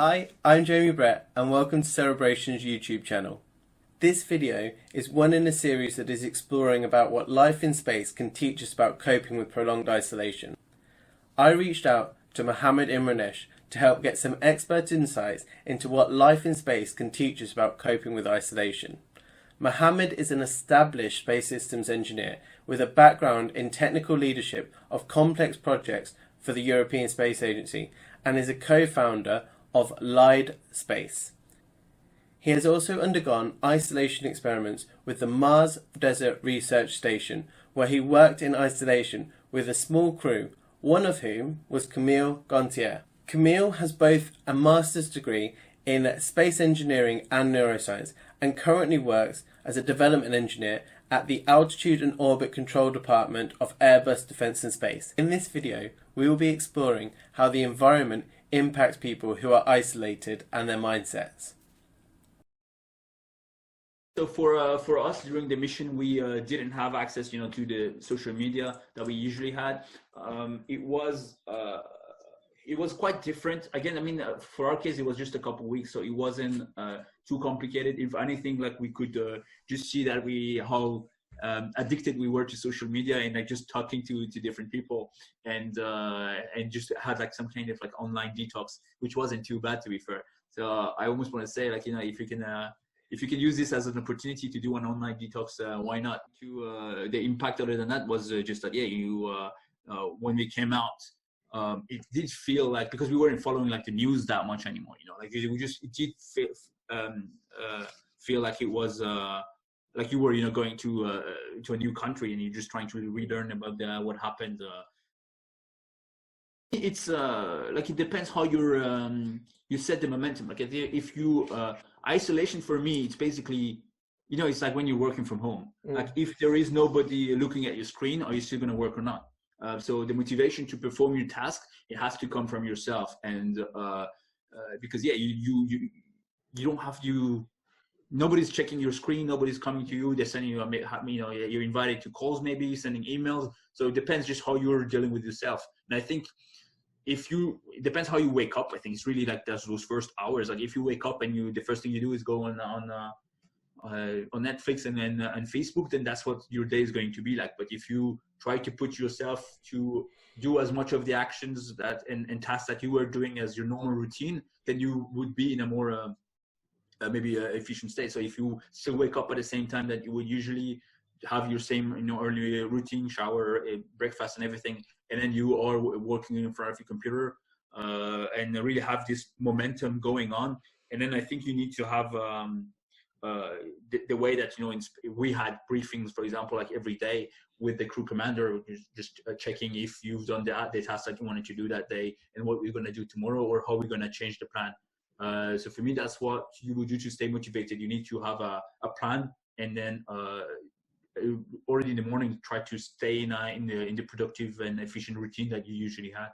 Hi, I'm Jamie Brett and welcome to Celebration's YouTube channel. This video is one in a series that is exploring about what life in space can teach us about coping with prolonged isolation. I reached out to Mohammad Iranmanesh to help get some expert insights into what life in space can teach us about coping with isolation. Mohammed is an established space systems engineer with a background in technical leadership of complex projects for the European Space Agency and is a co-founder of LIDE.space. He has also undergone isolation experiments with the Mars Desert Research Station, where he worked in isolation with a small crew, one of whom was Camille Gontier. Camille has both a master's degree in space engineering and neuroscience and currently works as a development engineer at the Altitude and Orbit Control Department of Airbus Defence and Space. In this video, we will be exploring how the environment impacts people who are isolated and their mindsets. So for us during the mission, we didn't have access, to the social media that we usually had. It was quite different. Again, for our case, it was just a couple of weeks, so it wasn't too complicated. If anything, like we could just see that how addicted we were to social media and like just talking to different people and just had like some kind of like online detox, which wasn't too bad, to be fair. So I almost want to say, like, if you can use this as an opportunity to do an online detox, why not? The impact other than that was just that, when we came out, it did feel like, because we weren't following like the news that much anymore, like it did feel like it was like you were, going to a new country and you're just trying to relearn about what happened. It's like, it depends how you set the momentum. Like if you isolation for me, it's basically, it's like when you're working from home. Like if there is nobody looking at your screen, are you still going to work or not? So the motivation to perform your task, it has to come from yourself. And because you don't have to, nobody's checking your screen, nobody's coming to you, they're sending you, you're invited to calls, maybe sending emails. So it depends just how you're dealing with yourself. And I think it depends how you wake up. I think it's really like those first hours. Like if you wake up and the first thing you do is go on Netflix and Facebook, then that's what your day is going to be like. But if you try to put yourself to do as much of the actions and tasks that you were doing as your normal routine, then you would be in a more maybe efficient state. So if you still wake up at the same time that you would usually have your same early routine, shower, breakfast and everything, and then you are working in front of your computer and really have this momentum going on, and then I think you need to have the way that we had briefings, for example, like every day with the crew commander, just checking if you've done the task that you wanted to do that day and what we're going to do tomorrow or how we're going to change the plan. So for me, that's what you would do to stay motivated. You need to have a plan, and then already in the morning try to stay in the productive and efficient routine that you usually had.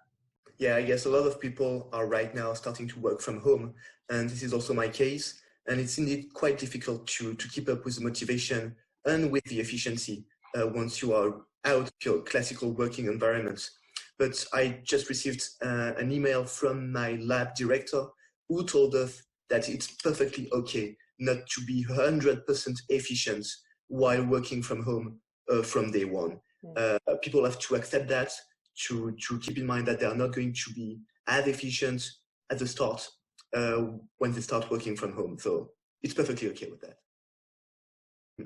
Yeah, I guess a lot of people are right now starting to work from home, and this is also my case. And it's indeed quite difficult to keep up with the motivation and with the efficiency once you are out of your classical working environment. But I just received an email from my lab director who told us that it's perfectly okay not to be 100% efficient while working from home from day one. People have to accept that, to keep in mind that they are not going to be as efficient at the start when they start working from home. So it's perfectly okay with that.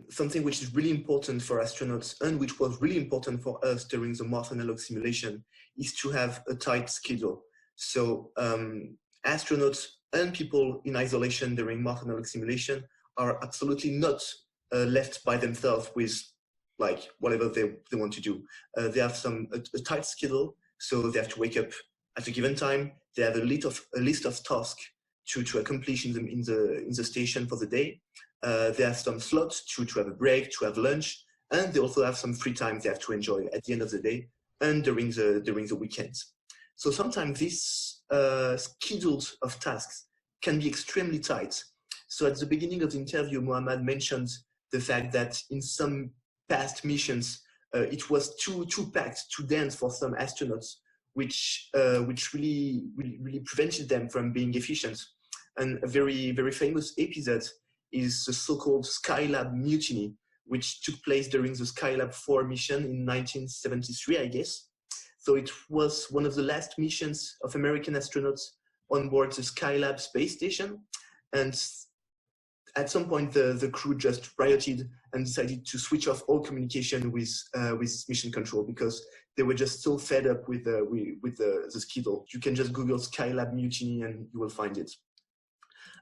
Something which is really important for astronauts and which was really important for us during the Mars analog simulation is to have a tight schedule. So astronauts and people in isolation during Mars analog simulation are absolutely not left by themselves with like whatever they want to do. They have a tight schedule, so they have to wake up at a given time. They have a list of tasks to accomplish in the station for the day. They have some slots to have a break, to have lunch, and they also have some free time they have to enjoy at the end of the day and during the weekends. So sometimes these schedules of tasks can be extremely tight. So at the beginning of the interview, Mohammed mentioned the fact that in some past missions, it was too packed, too dense for some astronauts which really prevented them from being efficient. And a very, very famous episode is the so-called Skylab mutiny, which took place during the Skylab 4 mission in 1973, I guess. So it was one of the last missions of American astronauts on board the Skylab space station. And at some point, the crew just rioted and decided to switch off all communication with mission control, because they were just so fed up with the schedule. You can just Google Skylab mutiny and you will find it.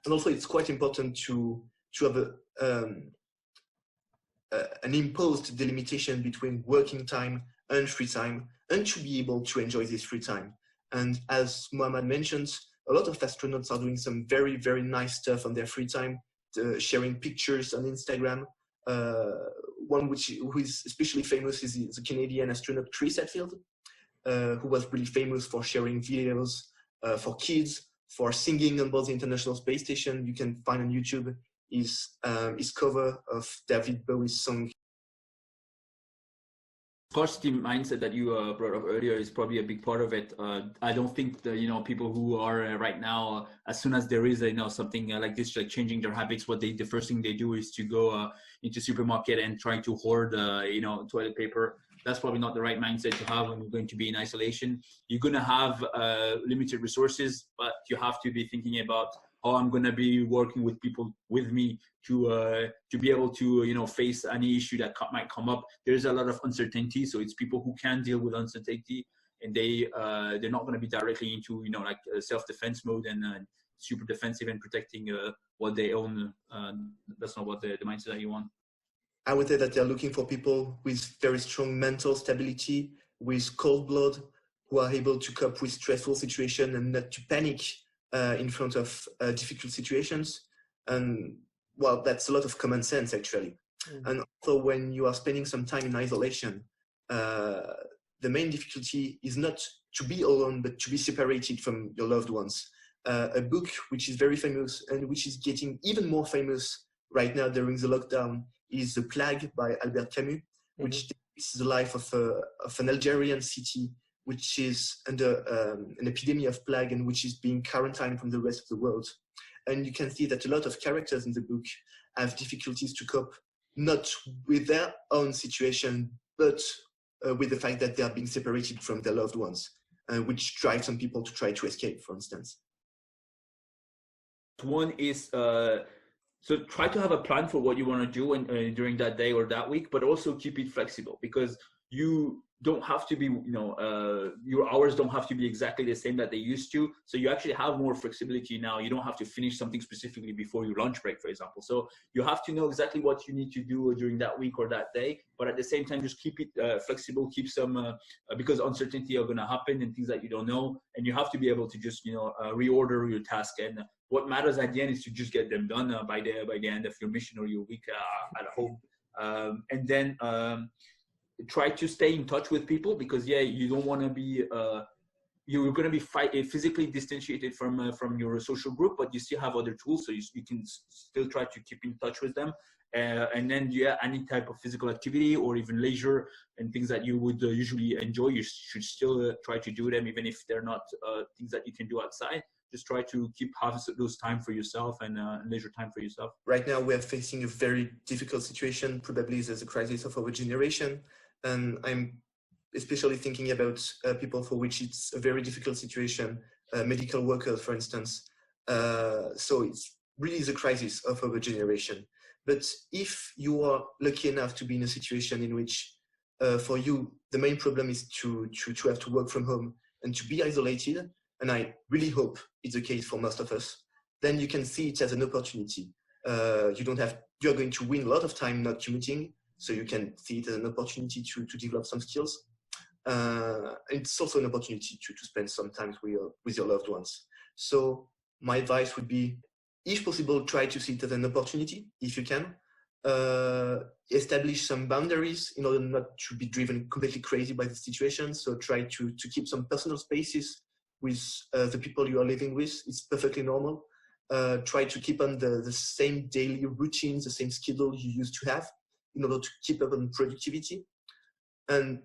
And also, it's quite important to have an imposed delimitation between working time and free time, and to be able to enjoy this free time. And as Mohammad mentioned, a lot of astronauts are doing some very, very nice stuff on their free time, sharing pictures on Instagram. One who is especially famous is the Canadian astronaut Chris Hadfield, who was really famous for sharing videos for kids, for singing on board the International Space Station. You can find on YouTube his cover of David Bowie's song. Scarcity mindset that you brought up earlier is probably a big part of it. I don't think that, people who are right now, as soon as there is something like this, like changing their habits, the first thing they do is to go into supermarket and try to hoard toilet paper. That's probably not the right mindset to have when you're going to be in isolation. You're going to have limited resources, but you have to be thinking about how I'm going to be working with people with me to be able to face any issue that might come up. There's a lot of uncertainty, so it's people who can deal with uncertainty, and they're not going to be directly into self-defense mode and super defensive and protecting what they own. That's not what the mindset that you want. I would say that they're looking for people with very strong mental stability, with cold blood, who are able to cope with stressful situations and not to panic in front of difficult situations. And well, that's a lot of common sense, actually. And also, when you are spending some time in isolation, the main difficulty is not to be alone, but to be separated from your loved ones. A book which is very famous and which is getting even more famous right now during the lockdown is The Plague by Albert Camus, which depicts the life of an Algerian city which is under an epidemic of plague and which is being quarantined from the rest of the world. And you can see that a lot of characters in the book have difficulties to cope, not with their own situation, but with the fact that they are being separated from their loved ones, which drives some people to try to escape, for instance. One is, so try to have a plan for what you want to do during that day or that week, but also keep it flexible, because you don't have to be, your hours don't have to be exactly the same that they used to. So you actually have more flexibility now. You don't have to finish something specifically before your lunch break, for example. So you have to know exactly what you need to do during that week or that day, but at the same time, just keep it flexible, keep some, because uncertainty are going to happen and things that you don't know. And you have to be able to just, reorder your task. And what matters at the end is to just get them done by the end of your mission or your week at home. And then, try to stay in touch with people, because you don't want to be you're going to be physically distantiated from your social group, but you still have other tools, so you can still try to keep in touch with them. And then any type of physical activity or even leisure and things that you would usually enjoy, you should still try to do them, even if they're not things that you can do outside. Just try to have those time for yourself and leisure time for yourself. Right now, we are facing a very difficult situation. Probably there's a crisis of our generation. And I'm especially thinking about people for which it's a very difficult situation, medical workers, for instance. So it's really the crisis of our generation. But if you are lucky enough to be in a situation in which, for you, the main problem is to have to work from home and to be isolated, and I really hope it's the case for most of us, then you can see it as an opportunity. You're going to win a lot of time not commuting, so you can see it as an opportunity to develop some skills. It's also an opportunity to spend some time with your loved ones. So my advice would be, if possible, try to see it as an opportunity, if you can. Establish some boundaries in order not to be driven completely crazy by the situation. So try to keep some personal spaces with the people you are living with. It's perfectly normal. Try to keep on the same daily routines, the same schedule you used to have, in order to keep up on productivity. And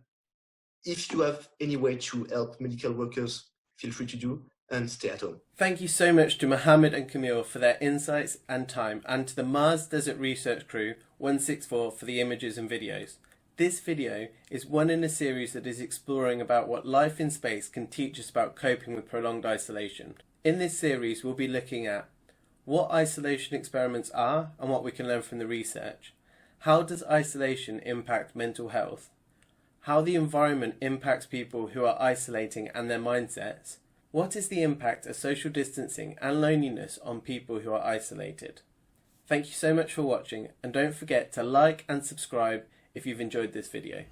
if you have any way to help medical workers, feel free to do, and stay at home. Thank you so much to Mohammed and Camille for their insights and time, and to the Mars Desert Research Crew 164 for the images and videos. This video is one in a series that is exploring about what life in space can teach us about coping with prolonged isolation. In this series, we'll be looking at what isolation experiments are and what we can learn from the research. How does isolation impact mental health? How the environment impacts people who are isolating and their mindsets. What is the impact of social distancing and loneliness on people who are isolated? Thank you so much for watching, and don't forget to like and subscribe if you've enjoyed this video.